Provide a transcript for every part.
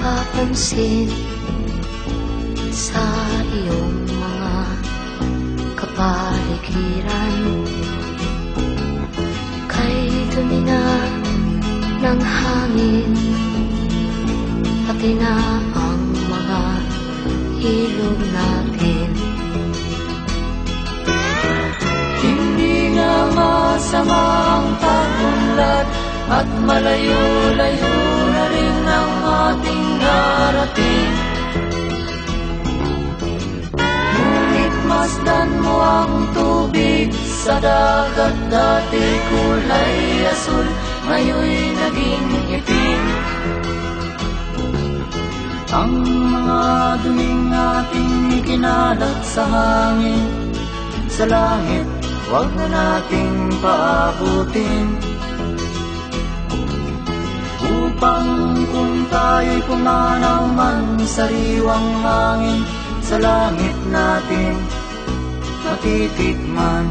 nakapansin sa iyong mga kapaligiran. Kay dumi na ng hangin, pati na ang mga ilog natin. Hindi nga masama ang pag-unlad at malayo-layo na rin ang ating narating. Ngunit masdan mo ang tubig sa dagat, dati kulay asul, ngayon'y naging itim. Ang mga duming ating ikinalat sa hangin, sa langit, huwag na nating paabutin. Upang kung tayo'y pumanaw man sariwang hangin, sa langit natin matitikman.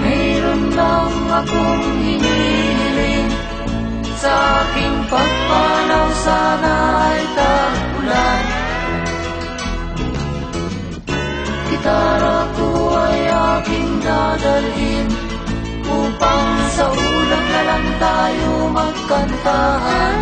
Mayroon lang akong hinihiling, sa aking pagpanaw sana ay tag-ulan. Gitara ko ay aking dadalhin, upang sa ulan na lang tayo magkantahan.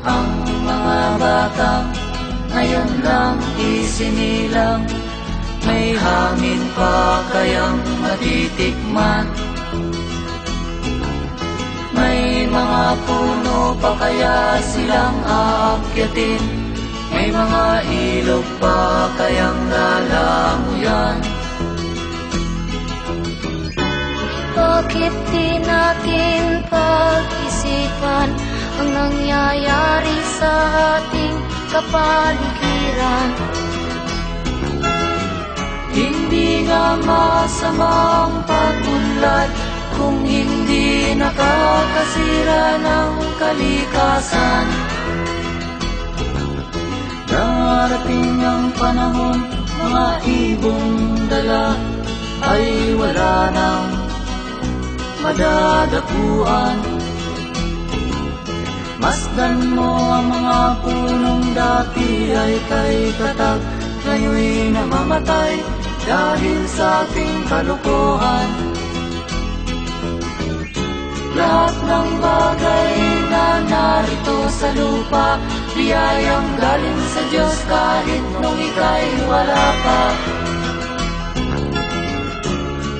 Ang mga bata ngayon lang isinilang, may hangin pa kayang matitikman. May mga puno pa kaya silang aakyatin, may mga ilog pa kayang lalanguyan. Bakit di natin pag-isipan ang nangyayari sa ating kapaligiran? Hindi nga masama ang pag-unlad kung hindi nakakasira ng kalikasan. Darating ang panahon, mga ibong dala ay wala nang madadapuan. Masdan mo ang mga punong dati ay kay katag, ngayon'y namamatay dahil sa ating kalokohan. Lahat ng bagay na narito sa lupa, biyayang galing sa Diyos kahit nung ika'y wala pa.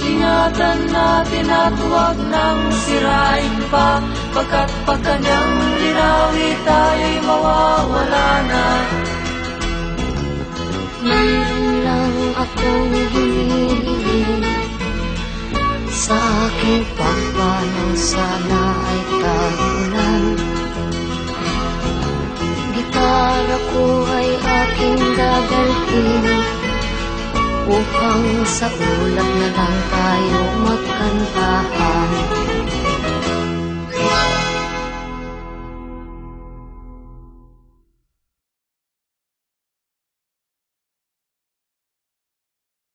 Ingatan natin at huwag nang sirain pa, pagkat pag kanyang linawi tayo'y mawawala na. Mayroon lang akong hinihiling, sa aking pagpanaw sana ay tag-ulan. Gitara ko ay aking dadalhin, upang sa ulap na lang tayo magkantahan.